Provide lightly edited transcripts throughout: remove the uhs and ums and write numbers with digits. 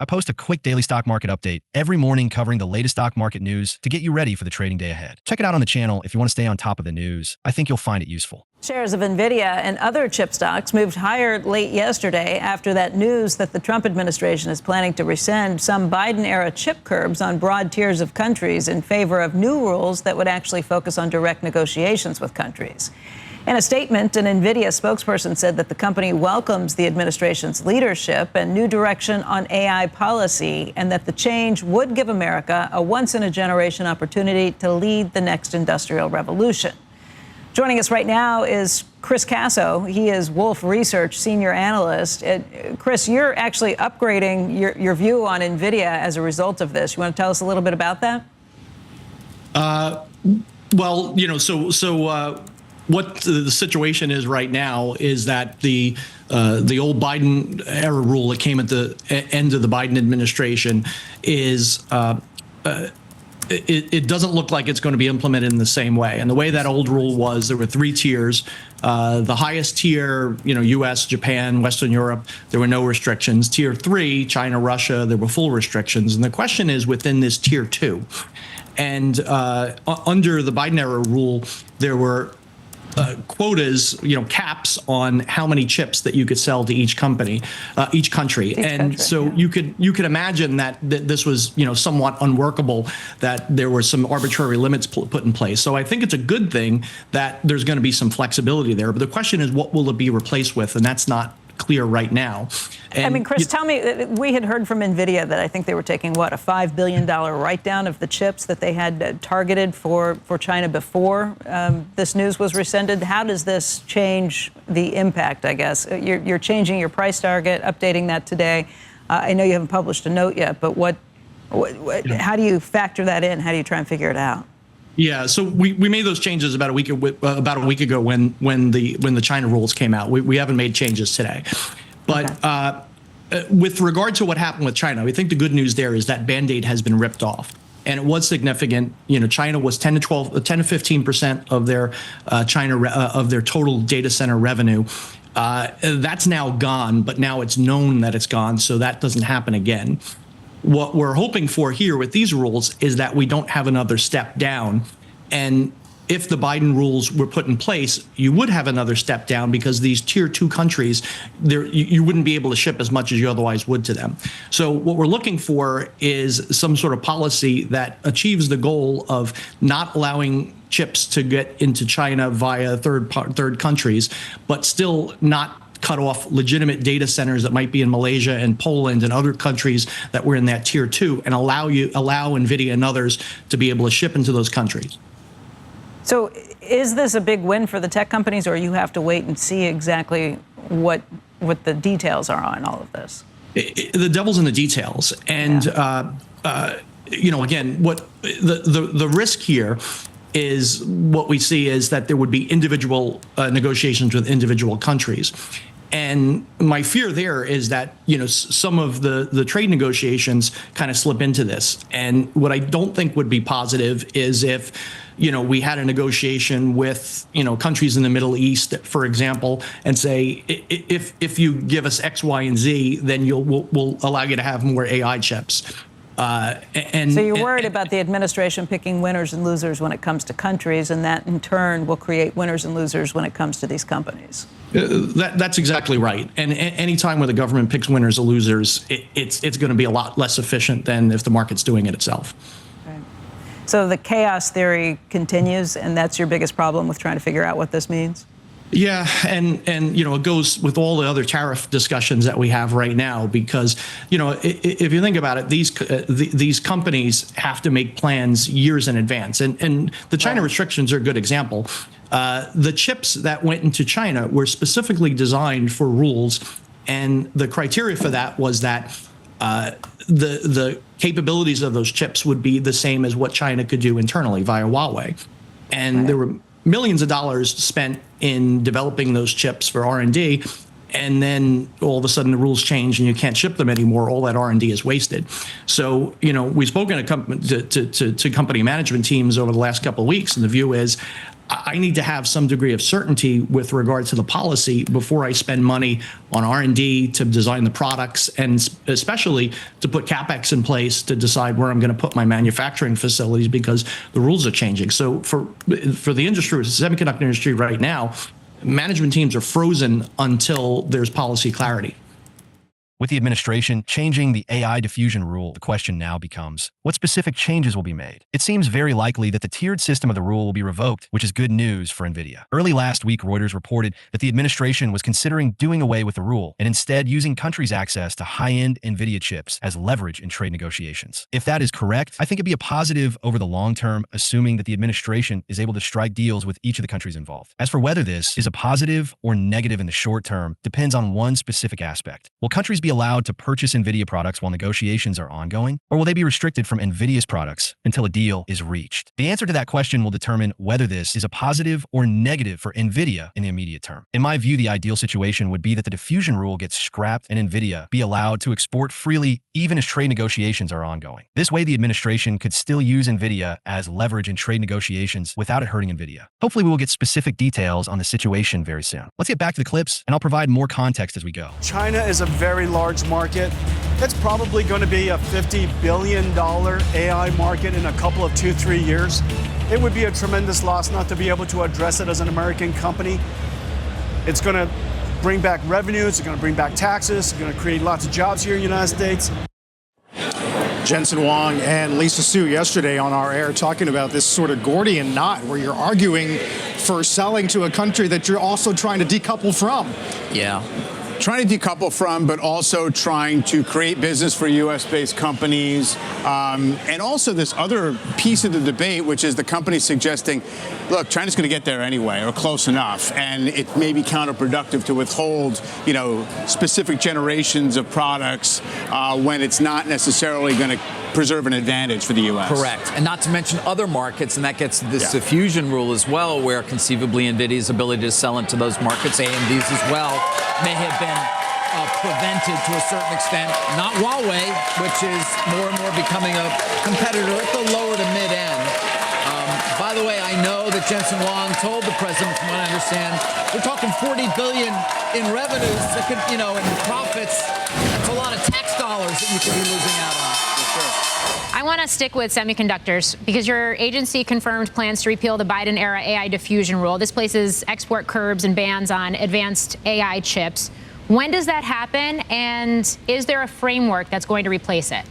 I post a quick daily stock market update every morning covering the latest stock market news to get you ready for the trading day ahead. Check it out on the channel if you want to stay on top of the news. I think you'll find it useful. Shares of NVIDIA and other chip stocks moved higher late yesterday after that news that the Trump administration is planning to rescind some Biden-era chip curbs on broad tiers of countries in favor of new rules that would actually focus on direct negotiations with countries. In a statement, an NVIDIA spokesperson said that the company welcomes the administration's leadership and new direction on AI policy, and that the change would give America a once-in-a-generation opportunity to lead the next industrial revolution. Joining us right now is Chris Casso. He is Wolfe Research senior analyst. Chris, you're actually upgrading your view on NVIDIA as a result of this. You want to tell us a little bit about that? Well, what the situation is right now is that the old Biden era rule that came at the end of the Biden administration is it doesn't look like it's going to be implemented in the same way. And the way that old rule was, there were 3 tiers. The highest tier, U.S., Japan, Western Europe, there were no restrictions. Tier 3, China, Russia, there were full restrictions. And the question is within this tier 2. And under the Biden era rule, there were quotas, caps on how many chips that you could sell to each country. So you could imagine that this was, somewhat unworkable, that there were some arbitrary limits put in place. So I think it's a good thing that there's going to be some flexibility there. But the question is, what will it be replaced with? And that's not clear right now. And Chris, tell me, we had heard from NVIDIA that I think they were taking, a $5 billion write-down of the chips that they had targeted for China before this news was rescinded. How does this change the impact, I guess? You're changing your price target, updating that today. I know you haven't published a note yet, but how do you factor that in? How do you try and figure it out? Yeah, so we made those changes about a week ago when the China rules came out. We haven't made changes today, but with regard to what happened with China, we think the good news there is that Band-Aid has been ripped off, and it was significant. China was 10 to 15% of their of their total data center revenue. That's now gone, but now it's known that it's gone, so that doesn't happen again. What we're hoping for here with these rules is that we don't have another step down. And if the Biden rules were put in place, you would have another step down, because these tier 2 countries, you wouldn't be able to ship as much as you otherwise would to them. So what we're looking for is some sort of policy that achieves the goal of not allowing chips to get into China via third countries, but still not cut off legitimate data centers that might be in Malaysia and Poland and other countries that were in that tier 2, and allow NVIDIA and others to be able to ship into those countries. So is this a big win for the tech companies, or you have to wait and see exactly what the details are on all of this? The devil's in the details. And, again, what the risk here is, what we see is that there would be individual negotiations with individual countries. And my fear there is that, some of the trade negotiations kind of slip into this. And what I don't think would be positive is if, we had a negotiation with, countries in the Middle East, for example, and say, if you give us X, Y, and Z, then we'll allow you to have more AI chips. So you're worried about the administration picking winners and losers when it comes to countries, and that in turn will create winners and losers when it comes to these companies. That's exactly right. And anytime where the government picks winners or losers, it's going to be a lot less efficient than if the market's doing it itself. Right. So the chaos theory continues, and that's your biggest problem with trying to figure out what this means? Yeah, and it goes with all the other tariff discussions that we have right now, because if you think about it, these companies have to make plans years in advance, and the China restrictions are a good example. The chips that went into China were specifically designed for rules, and the criteria for that was that the capabilities of those chips would be the same as what China could do internally via Huawei, and there were millions of dollars spent in developing those chips for R&D, and then all of a sudden the rules change and you can't ship them anymore. All that R&D is wasted. So, we've spoken to company management teams over the last couple of weeks, and the view is I need to have some degree of certainty with regard to the policy before I spend money on R&D to design the products, and especially to put CapEx in place to decide where I'm going to put my manufacturing facilities, because the rules are changing. So for the industry, the semiconductor industry right now, management teams are frozen until there's policy clarity. With the administration changing the AI diffusion rule, the question now becomes, what specific changes will be made? It seems very likely that the tiered system of the rule will be revoked, which is good news for NVIDIA. Early last week, Reuters reported that the administration was considering doing away with the rule and instead using countries' access to high-end NVIDIA chips as leverage in trade negotiations. If that is correct, I think it'd be a positive over the long term, assuming that the administration is able to strike deals with each of the countries involved. As for whether this is a positive or negative in the short term, depends on one specific aspect. Will countries be allowed to purchase NVIDIA products while negotiations are ongoing, or will they be restricted from NVIDIA's products until a deal is reached? The answer to that question will determine whether this is a positive or negative for NVIDIA in the immediate term. In my view, the ideal situation would be that the diffusion rule gets scrapped and NVIDIA be allowed to export freely even as trade negotiations are ongoing. This way, the administration could still use NVIDIA as leverage in trade negotiations without it hurting NVIDIA. Hopefully, we will get specific details on the situation very soon. Let's get back to the clips, and I'll provide more context as we go. China is a very large market. It's probably going to be a $50 billion AI market in a couple of 2-3 years. It would be a tremendous loss not to be able to address it as an American company. It's going to bring back revenues, it's going to bring back taxes, it's going to create lots of jobs here in the United States. Jensen Huang and Lisa Su yesterday on our air talking about this sort of Gordian knot where you're arguing for selling to a country that you're also trying to decouple from. Yeah. Trying to decouple from, but also trying to create business for U.S.-based companies. And also this other piece of the debate, which is the company suggesting, look, China's going to get there anyway, or close enough, and it may be counterproductive to withhold, specific generations of products when it's not necessarily going to preserve an advantage for the U.S. Correct. And not to mention other markets, and that gets to this diffusion rule as well, where conceivably NVIDIA's ability to sell into those markets, AMD's as well, may have been prevented to a certain extent. Not Huawei, which is more and more becoming a competitor at the lower to mid end. By the way, I know that Jensen Huang told the president, from what I understand, we're talking $40 billion in revenues that could, in profits. That's a lot of tax dollars that you could be losing out on. I want to stick with semiconductors because your agency confirmed plans to repeal the Biden-era AI diffusion rule. This places export curbs and bans on advanced AI chips. When does that happen, and is there a framework that's going to replace it?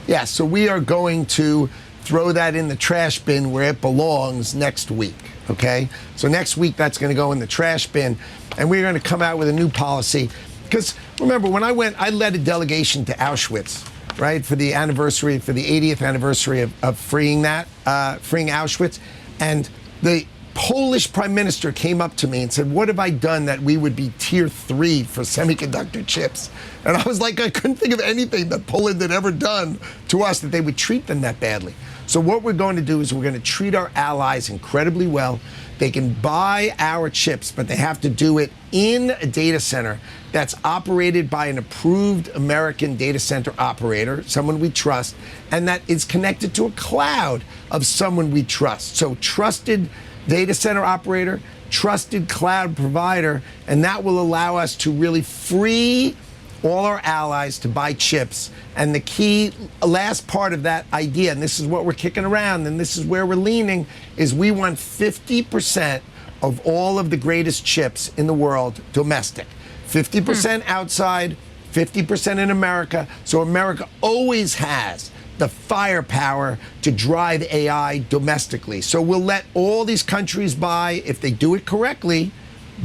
Yeah, so we are going to throw that in the trash bin where it belongs next week, okay? So next week, that's going to go in the trash bin, and we're going to come out with a new policy. Because remember, when I led a delegation to Auschwitz, right, for the 80th anniversary of freeing Auschwitz. And the Polish prime minister came up to me and said, what have I done that we would be tier 3 for semiconductor chips? And I was like, I couldn't think of anything that Poland had ever done to us that they would treat them that badly. So what we're going to do is we're going to treat our allies incredibly well. They can buy our chips, but they have to do it in a data center that's operated by an approved American data center operator, someone we trust, and that is connected to a cloud of someone we trust. So trusted data center operator, trusted cloud provider, and that will allow us to really free all our allies to buy chips. And the key last part of that idea, and this is what we're kicking around, and this is where we're leaning, is we want 50% of all of the greatest chips in the world domestic. 50% outside, 50% in America. So America always has the firepower to drive AI domestically. So we'll let all these countries buy if they do it correctly,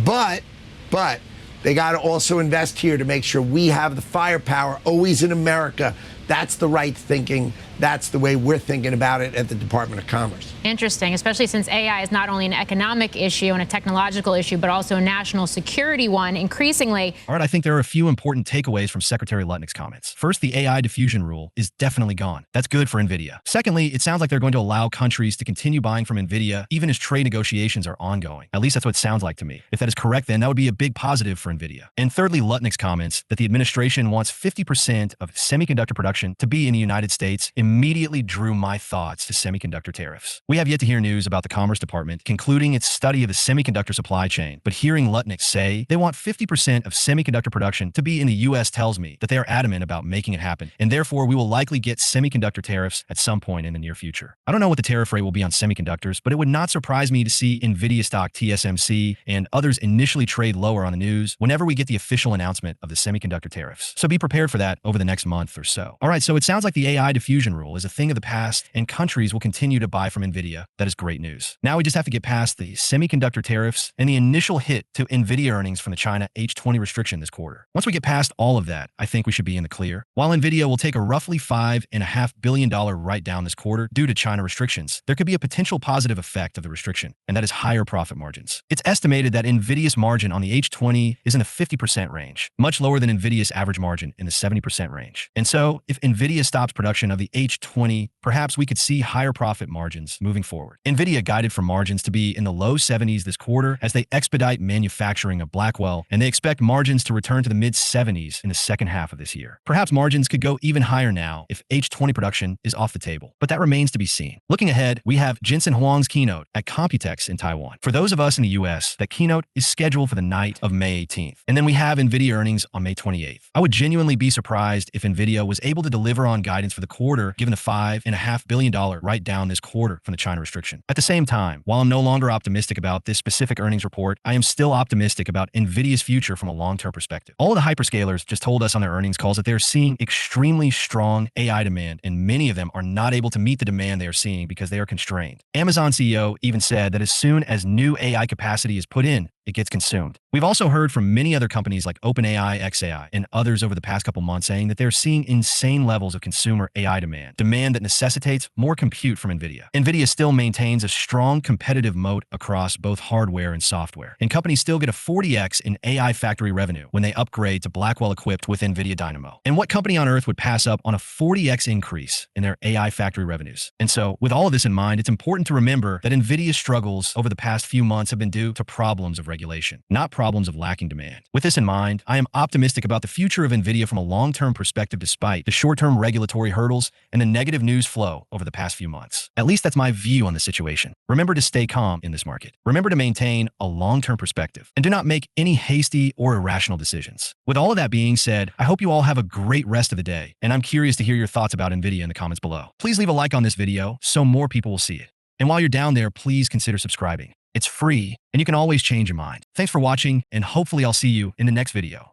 but they got to also invest here to make sure we have the firepower always in America. That's the right thinking. That's the way we're thinking about it at the Department of Commerce. Interesting, especially since AI is not only an economic issue and a technological issue, but also a national security one, increasingly. All right, I think there are a few important takeaways from Secretary Lutnick's comments. First, the AI diffusion rule is definitely gone. That's good for NVIDIA. Secondly, it sounds like they're going to allow countries to continue buying from NVIDIA even as trade negotiations are ongoing. At least that's what it sounds like to me. If that is correct, then that would be a big positive for NVIDIA. And thirdly, Lutnick's comments that the administration wants 50% of semiconductor production production to be in the United States immediately drew my thoughts to semiconductor tariffs. We have yet to hear news about the Commerce Department concluding its study of the semiconductor supply chain, but hearing Lutnick say they want 50% of semiconductor production to be in the U.S. tells me that they are adamant about making it happen, and therefore we will likely get semiconductor tariffs at some point in the near future. I don't know what the tariff rate will be on semiconductors, but it would not surprise me to see NVIDIA stock TSMC and others initially trade lower on the news whenever we get the official announcement of the semiconductor tariffs. So be prepared for that over the next month or so. All right, so it sounds like the AI diffusion rule is a thing of the past and countries will continue to buy from NVIDIA. That is great news. Now we just have to get past the semiconductor tariffs and the initial hit to NVIDIA earnings from the China H20 restriction this quarter. Once we get past all of that, I think we should be in the clear. While NVIDIA will take a roughly $5.5 billion write-down this quarter due to China restrictions, there could be a potential positive effect of the restriction, and that is higher profit margins. It's estimated that NVIDIA's margin on the H20 is in the 50% range, much lower than NVIDIA's average margin in the 70% range. And so, if NVIDIA stops production of the H20, perhaps we could see higher profit margins moving forward. NVIDIA guided for margins to be in the low 70s this quarter as they expedite manufacturing of Blackwell, and they expect margins to return to the mid-70s in the second half of this year. Perhaps margins could go even higher now if H20 production is off the table, but that remains to be seen. Looking ahead, we have Jensen Huang's keynote at Computex in Taiwan. For those of us in the US, that keynote is scheduled for the night of May 18th. And then we have NVIDIA earnings on May 28th. I would genuinely be surprised if NVIDIA was able to deliver on guidance for the quarter given the $5.5 billion write-down this quarter from the China restriction. At the same time, while I'm no longer optimistic about this specific earnings report, I am still optimistic about NVIDIA's future from a long-term perspective. All of the hyperscalers just told us on their earnings calls that they're seeing extremely strong AI demand, and many of them are not able to meet the demand they are seeing because they are constrained. Amazon CEO even said that as soon as new AI capacity is put in, it gets consumed. We've also heard from many other companies like OpenAI, xAI, and others over the past couple months saying that they're seeing insane levels of consumer AI demand that necessitates more compute from NVIDIA. NVIDIA still maintains a strong competitive moat across both hardware and software, and companies still get a 40x in AI factory revenue when they upgrade to Blackwell equipped with NVIDIA Dynamo. And what company on earth would pass up on a 40x increase in their AI factory revenues? And so, with all of this in mind, it's important to remember that NVIDIA's struggles over the past few months have been due to problems of regulation, not problems of lacking demand. With this in mind, I am optimistic about the future of NVIDIA from a long-term perspective despite the short-term regulatory hurdles and the negative news flow over the past few months. At least that's my view on the situation. Remember to stay calm in this market. Remember to maintain a long-term perspective and do not make any hasty or irrational decisions. With all of that being said, I hope you all have a great rest of the day, and I'm curious to hear your thoughts about NVIDIA in the comments below. Please leave a like on this video so more people will see it. And while you're down there, please consider subscribing. It's free, and you can always change your mind. Thanks for watching, and hopefully I'll see you in the next video.